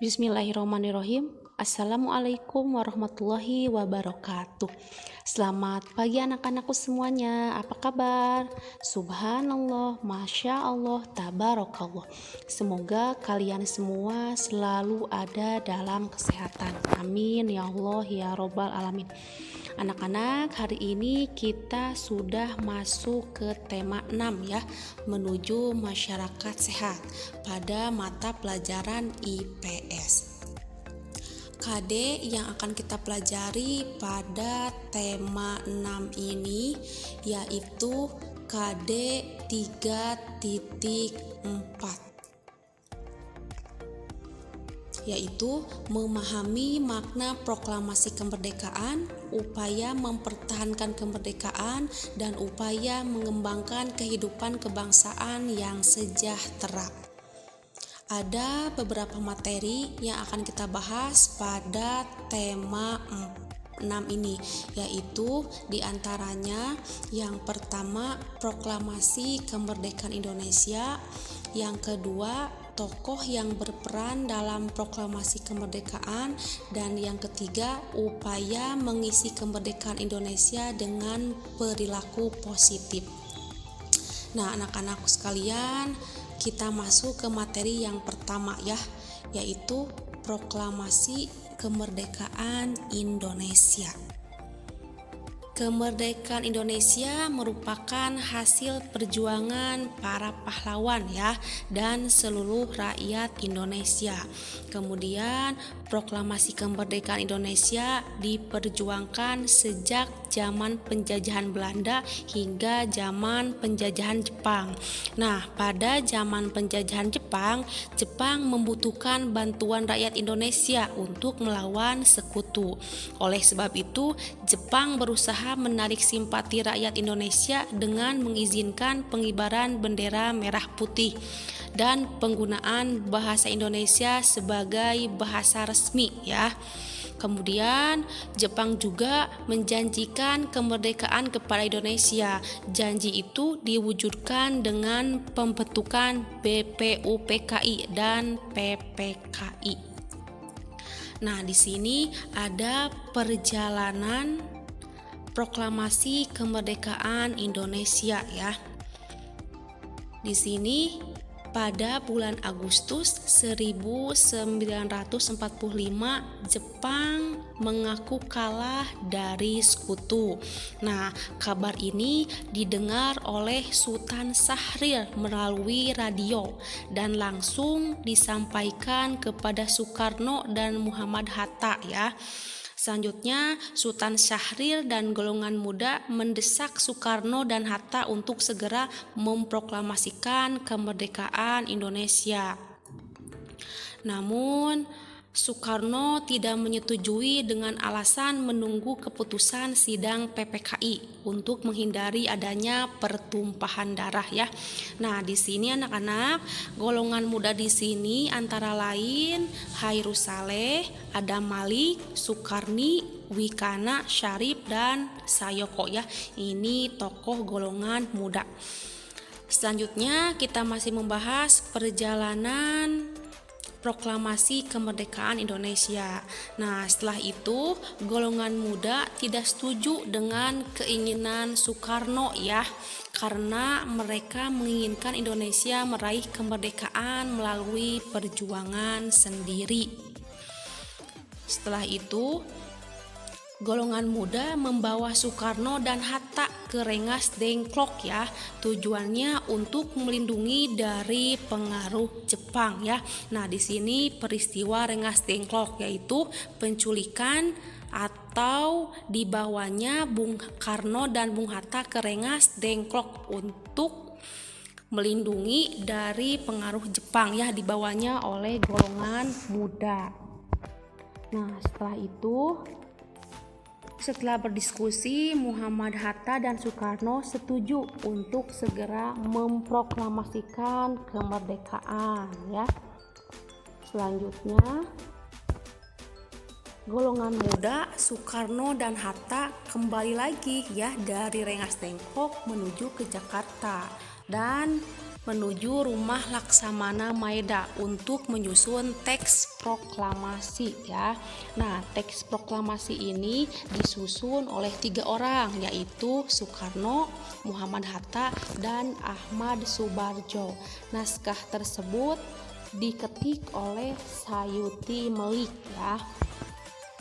Bismillahirrahmanirrahim. Assalamualaikum warahmatullahi wabarakatuh. Selamat pagi anak-anakku semuanya. Apa kabar? Subhanallah, Masya Allah, Tabarakallah. Semoga kalian semua selalu ada dalam kesehatan. Amin ya Allah ya Robbal Alamin. Anak-anak, hari ini kita sudah masuk ke tema 6 ya, menuju masyarakat sehat pada mata pelajaran IPS. KD yang akan kita pelajari pada tema 6 ini yaitu KD 3.4, yaitu memahami makna proklamasi kemerdekaan, upaya mempertahankan kemerdekaan, dan upaya mengembangkan kehidupan kebangsaan yang sejahtera. Ada beberapa materi yang akan kita bahas pada tema 6 ini, yaitu diantaranya yang pertama proklamasi kemerdekaan Indonesia, yang kedua tokoh yang berperan dalam proklamasi kemerdekaan, dan yang ketiga upaya mengisi kemerdekaan Indonesia dengan perilaku positif. Nah, anak-anak sekalian, kita masuk ke materi yang pertama ya, yaitu proklamasi kemerdekaan Indonesia. Kemerdekaan Indonesia merupakan hasil perjuangan para pahlawan ya dan seluruh rakyat Indonesia. Kemudian proklamasi kemerdekaan Indonesia diperjuangkan sejak zaman penjajahan Belanda hingga zaman penjajahan Jepang. Nah, pada zaman penjajahan Jepang membutuhkan bantuan rakyat Indonesia untuk melawan sekutu. Oleh sebab itu, Jepang berusaha menarik simpati rakyat Indonesia dengan mengizinkan pengibaran bendera merah putih dan penggunaan bahasa Indonesia sebagai bahasa resmi ya. Kemudian Jepang juga menjanjikan kemerdekaan kepada Indonesia. Janji itu diwujudkan dengan pembentukan BPUPKI dan PPKI. Nah, di sini ada perjalanan proklamasi kemerdekaan Indonesia ya. Di sini pada bulan Agustus 1945 Jepang mengaku kalah dari sekutu. Nah, kabar ini didengar oleh Sultan Syahrir melalui radio dan langsung disampaikan kepada Soekarno dan Muhammad Hatta ya. Selanjutnya, Sultan Syahrir dan golongan muda mendesak Soekarno dan Hatta untuk segera memproklamasikan kemerdekaan Indonesia. Namun, Soekarno tidak menyetujui dengan alasan menunggu keputusan sidang PPKI untuk menghindari adanya pertumpahan darah ya. Nah, di sini anak-anak, golongan muda di sini antara lain Hairus Saleh, Adam Malik, Sukarni, Wikana, Syarif, dan Sayoko ya. Ini tokoh golongan muda. Selanjutnya kita masih membahas perjalanan proklamasi kemerdekaan Indonesia. Nah, setelah itu golongan muda tidak setuju dengan keinginan Soekarno ya, karena mereka menginginkan Indonesia meraih kemerdekaan melalui perjuangan sendiri. Setelah itu golongan muda membawa Soekarno dan Hatta ke Rengas Dengklok ya. Tujuannya untuk melindungi dari pengaruh Jepang ya. Nah, di sini peristiwa Rengas Dengklok yaitu penculikan atau dibawanya Bung Karno dan Bung Hatta ke Rengas Dengklok untuk melindungi dari pengaruh Jepang ya, dibawanya oleh golongan muda. Nah, setelah berdiskusi, Muhammad Hatta dan Soekarno setuju untuk segera memproklamasikan kemerdekaan ya. Selanjutnya, golongan muda Soekarno dan Hatta kembali lagi ya dari Rengas Dengklok menuju ke Jakarta, dan menuju rumah Laksamana Maeda untuk menyusun teks proklamasi ya. Nah, teks proklamasi ini disusun oleh 3 orang, yaitu Soekarno, Muhammad Hatta, dan Ahmad Subarjo. Naskah tersebut diketik oleh Sayuti Melik ya.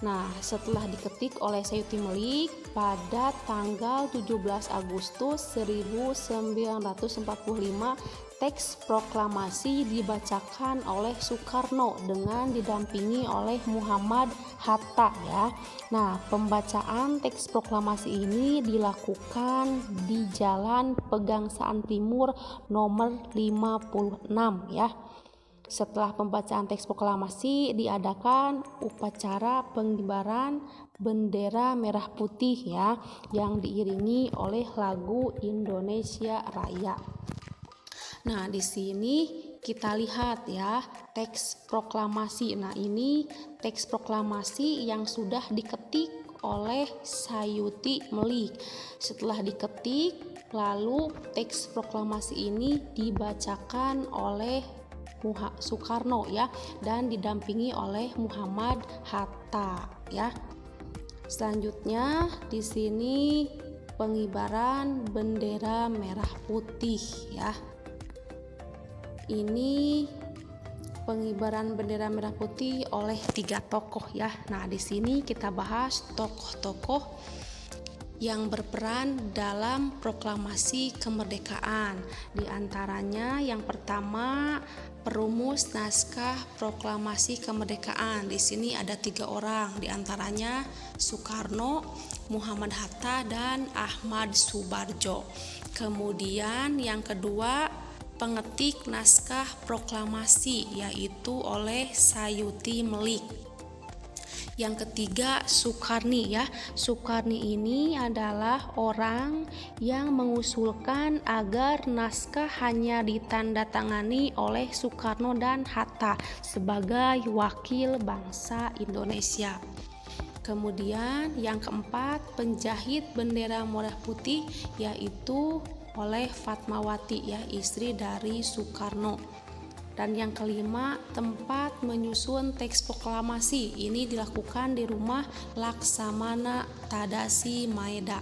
Nah, setelah diketik oleh Sayuti Melik pada tanggal 17 Agustus 1945, teks proklamasi dibacakan oleh Soekarno dengan didampingi oleh Muhammad Hatta ya. Nah, pembacaan teks proklamasi ini dilakukan di Jalan Pegangsaan Timur nomor 56 ya. Setelah pembacaan teks proklamasi diadakan upacara pengibaran bendera merah putih ya, yang diiringi oleh lagu Indonesia Raya. Nah, di sini kita lihat ya teks proklamasi. Nah, ini teks proklamasi yang sudah diketik oleh Sayuti Melik. Setelah diketik, lalu teks proklamasi ini dibacakan oleh Soekarno ya, dan didampingi oleh Muhammad Hatta ya. Selanjutnya di sini pengibaran bendera merah putih ya. Ini pengibaran bendera merah putih oleh 3 tokoh ya. Nah, di sini kita bahas tokoh-tokoh yang berperan dalam proklamasi kemerdekaan. Di antaranya yang pertama, perumus naskah proklamasi kemerdekaan. Di sini ada 3 orang, di antaranya Soekarno, Muhammad Hatta, dan Ahmad Subarjo. Kemudian yang kedua, pengetik naskah proklamasi, yaitu oleh Sayuti Melik. Yang ketiga, Soekarni ya. Soekarni ini adalah orang yang mengusulkan agar naskah hanya ditandatangani oleh Soekarno dan Hatta sebagai wakil bangsa Indonesia. Kemudian yang keempat, penjahit bendera merah putih, yaitu oleh Fatmawati ya, istri dari Soekarno. Dan yang kelima, tempat menyusun teks proklamasi ini dilakukan di rumah Laksamana Tadashi Maeda.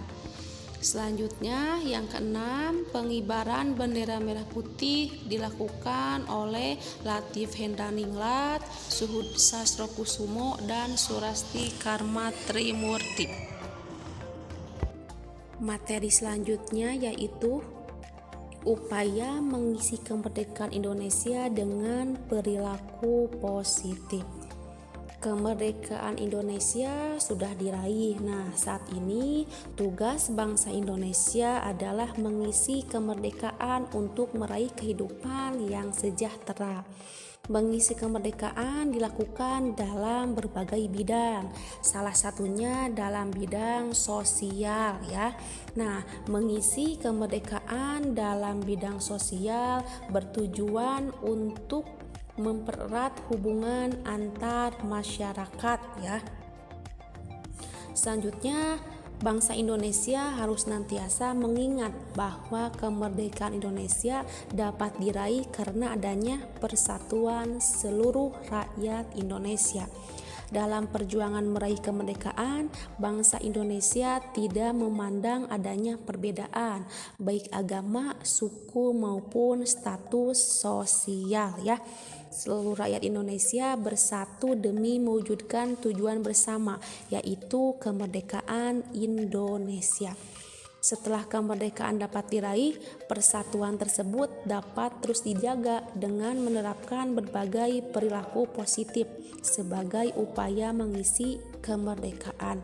Selanjutnya yang keenam, pengibaran bendera merah putih dilakukan oleh Latif Hendraningrat, Suhud Sastrokusumo, dan Surasti Karma Trimurti. Materi selanjutnya yaitu upaya mengisi kemerdekaan Indonesia dengan perilaku positif. Kemerdekaan Indonesia sudah diraih. Nah, saat ini tugas bangsa Indonesia adalah mengisi kemerdekaan untuk meraih kehidupan yang sejahtera. Mengisi kemerdekaan dilakukan dalam berbagai bidang, salah satunya dalam bidang sosial ya. Nah, mengisi kemerdekaan dalam bidang sosial bertujuan untuk mempererat hubungan antar masyarakat ya. Selanjutnya, bangsa Indonesia harus senantiasa mengingat bahwa kemerdekaan Indonesia dapat diraih karena adanya persatuan seluruh rakyat Indonesia. Dalam perjuangan meraih kemerdekaan, bangsa Indonesia tidak memandang adanya perbedaan, baik agama, suku maupun status sosial ya. Seluruh rakyat Indonesia bersatu demi mewujudkan tujuan bersama, yaitu kemerdekaan Indonesia. Setelah kemerdekaan dapat diraih, persatuan tersebut dapat terus dijaga dengan menerapkan berbagai perilaku positif sebagai upaya mengisi kemerdekaan.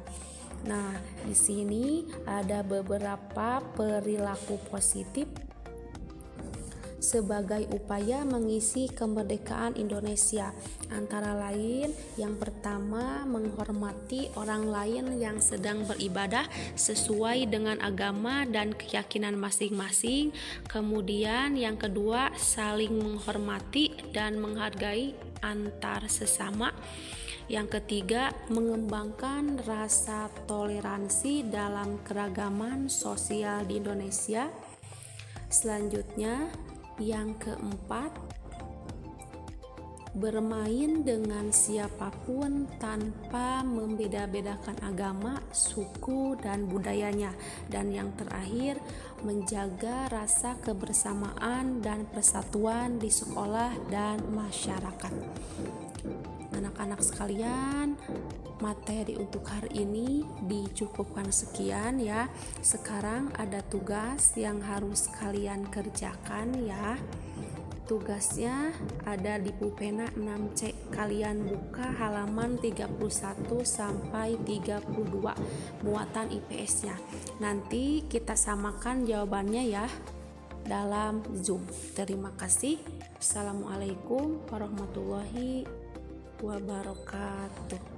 Nah, di sini ada beberapa perilaku positif sebagai upaya mengisi kemerdekaan Indonesia. Antara lain, yang pertama, menghormati orang lain yang sedang beribadah sesuai dengan agama dan keyakinan masing-masing. Kemudian yang kedua, saling menghormati dan menghargai antar sesama. Yang ketiga, mengembangkan rasa toleransi dalam keragaman sosial di Indonesia. Selanjutnya, Yang keempat, bermain dengan siapapun tanpa membeda-bedakan agama, suku, dan budayanya. Dan yang terakhir, menjaga rasa kebersamaan dan persatuan di sekolah dan masyarakat. Anak-anak sekalian, materi untuk hari ini dicukupkan sekian ya. Sekarang ada tugas yang harus kalian kerjakan ya. Tugasnya ada di pulpena 6C. Kalian buka halaman 31 sampai 32 muatan IPS-nya. Nanti kita samakan jawabannya ya dalam Zoom. Terima kasih. Assalamualaikum warahmatullahi wabarakatuh.